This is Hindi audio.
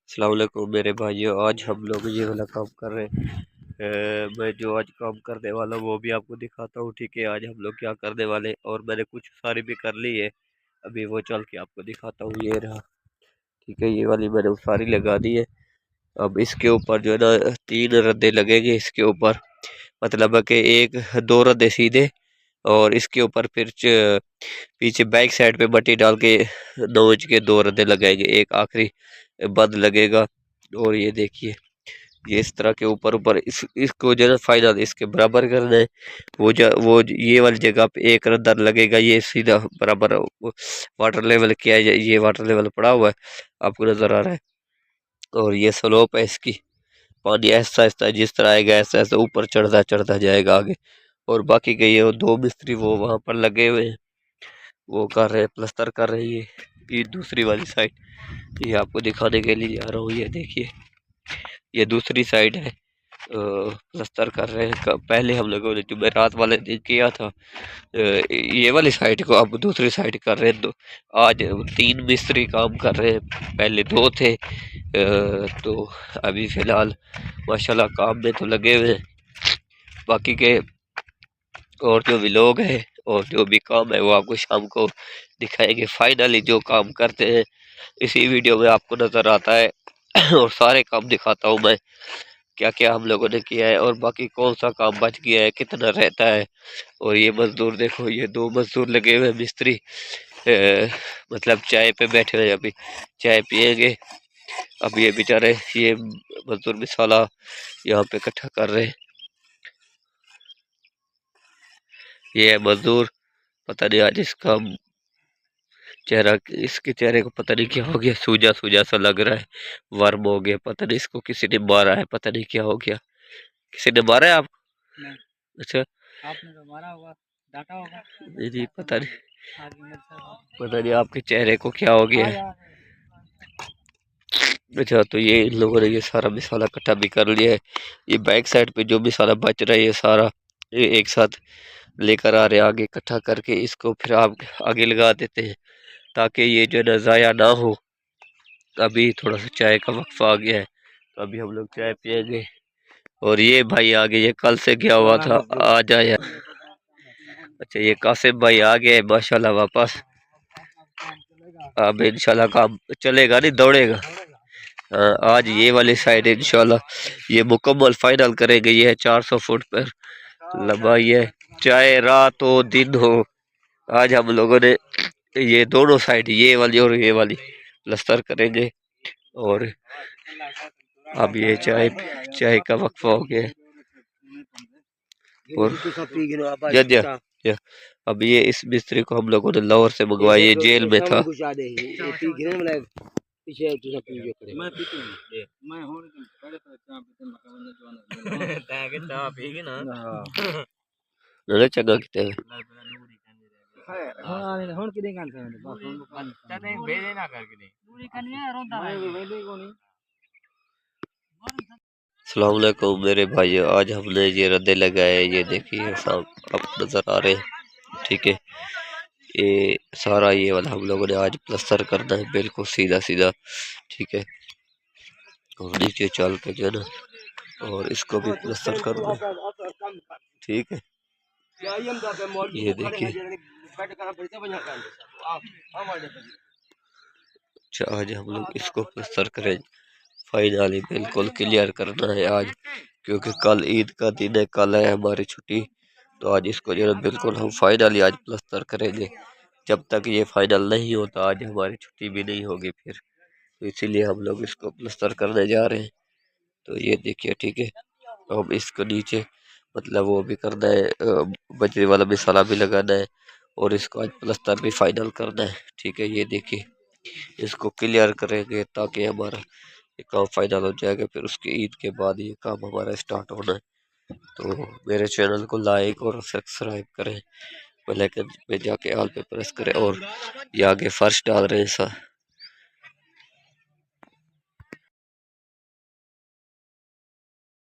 अस्सलाम वालेकुम मेरे भाइयों। आज हम लोग ये वाला काम कर रहे हैं। मैं जो आज काम करने वाला हूँ वो भी आपको दिखाता हूँ। ठीक है, आज हम लोग क्या करने वाले, और मैंने कुछ सारी भी कर ली है, अभी वो चल के आपको दिखाता हूँ। ये रहा, ठीक है, ये वाली मैंने सारी लगा दी है। अब इसके ऊपर जो है ना 3 रद्दे लगेंगे इसके ऊपर, मतलब है कि एक 2 रद्दे सीधे, और इसके ऊपर फिर पीछे बैक साइड पे मट्टी डाल के 9 इंच के 2 रद्दे लगाएंगे, एक आखिरी बंद लगेगा। और ये देखिए, ये इस तरह के ऊपर ऊपर इसको जो है फाइनल इसके बराबर करना है। ये वाली जगह पे एक रद्दा लगेगा, ये सीधा बराबर वाटर लेवल किया है, ये वाटर लेवल पड़ा हुआ है, आपको नजर आ रहा है। और ये स्लोप है इसकी, पानी ऐसा ऐसा जिस तरह आएगा ऐसा ऐसा ऊपर चढ़ता चढ़ता जाएगा आगे। और बाकी के ये 2 मिस्त्री वो वहां पर लगे हुए हैं, वो कर रहे हैं, प्लस्तर कर रहे हैं। ये दूसरी वाली साइड ये आपको दिखाने के लिए जा रहा हूँ। ये देखिए, ये दूसरी साइड है, प्लस्तर कर रहे हैं। पहले हम लोगों ने जुमेरात वाले दिन किया था ये वाली साइड को, अब दूसरी साइड कर रहे हैं। आज 3 मिस्त्री काम कर रहे हैं, पहले 2 थे। तो अभी फिलहाल माशाल्लाह काम में तो लगे हुए हैं। बाकी के और जो भी लोग हैं और जो भी काम है वो आपको शाम को दिखाएंगे। फाइनली जो काम करते हैं इसी वीडियो में आपको नजर आता है और सारे काम दिखाता हूँ मैं, क्या क्या हम लोगों ने किया है और बाकी कौन सा काम बच गया है, कितना रहता है। और ये मजदूर देखो, ये 2 मजदूर लगे हुए मिस्त्री, मतलब चाय पे बैठे हुए, अभी चाय पियेंगे। अब ये बेचारे ये मजदूर मिसाला यहाँ पे इकट्ठा कर रहे हैं। ये है मजदूर, पता नहीं आज इसका चेहरा, इसके चेहरे को पता नहीं क्या हो गया, सूजा सूजा सा लग रहा है, वर्म हो गया, पता नहीं इसको किसी ने मारा है, पता नहीं क्या हो गया। किसी ने मारा है आपको? नहीं। अच्छा, आपने तो मारा होगा, डांटा होगा। नहीं, पता नहीं आपके चेहरे को क्या हो गया है। अच्छा, तो ये इन लोगों ने ये सारा मिसाला इकट्ठा भी कर लिया है। ये बैक साइड पे जो मिसाला बच रहा है ये सारा ये एक साथ लेकर आ रहे हैं, आगे इकट्ठा करके इसको फिर आप आगे लगा देते हैं ताकि ये जो है ना ज़ाया ना हो। अभी थोड़ा सा चाय का वक्फा आ गया है, तो अभी हम लोग चाय पियेंगे। और ये भाई आगे, ये कल से गया हुआ था, आज आया। अच्छा, ये कासिम भाई आ गए माशाल्लाह वापस। अब इंशाल्लाह काम चलेगा, नहीं दौड़ेगा। हाँ, आज ये वाली साइड इंशाल्लाह ये मुकम्मल फाइनल करेंगे। ये है 400 फुट पर लंबा, ये चाहे रात हो दिन हो, आज हम लोगों ने ये दोनों साइड, ये वाली और ये वाली प्लस्तर करेंगे। और अब ये चाय चाय का वक्फा हो गया है। और जद या, अब ये इस मिस्त्री को हम लोगों ने लाहौर से मंगवाया, ये जेल में था। चंगा किते अस्सलाम वालेकुम मेरे भाई। आज हमने ये रद्दे लगाए, ये देखिए सब आप नजर आ रहे हैं। ठीक है, ये सारा ये वाला हम लोगों ने आज प्लस्तर करना है, बिल्कुल सीधा सीधा। ठीक है, और नीचे चल के जो है ना, और इसको भी प्लस्तर करना है। ठीक है, ये देखिए। अच्छा, आज हम लोग इसको प्लस्तर करें, फाइनली बिल्कुल क्लियर करना है आज, क्योंकि कल ईद का दिन है, कल है हमारी छुट्टी। तो आज इसको जो है बिल्कुल हम फाइनली आज प्लस्तर करेंगे। जब तक ये फाइनल नहीं होता आज हमारी छुट्टी भी नहीं होगी फिर, तो इसीलिए हम लोग इसको प्लस्तर करने जा रहे हैं। तो ये देखिए, ठीक है, अब इसको नीचे मतलब वो भी करना है, बजरी वाला मिसाला भी लगाना है, और इसको आज प्लस्तर भी फाइनल करना है। ठीक है, ये देखिए, इसको क्लियर करेंगे ताकि हमारा ये काम फाइनल हो जाएगा, फिर उसके ईद के बाद ये काम हमारा स्टार्ट होना है। तो मेरे चैनल को लाइक और सब्सक्राइब करें, बेल आइकन पे जाके ऑल पे प्रेस करें। और ये आगे फर्श डाल रहे हैं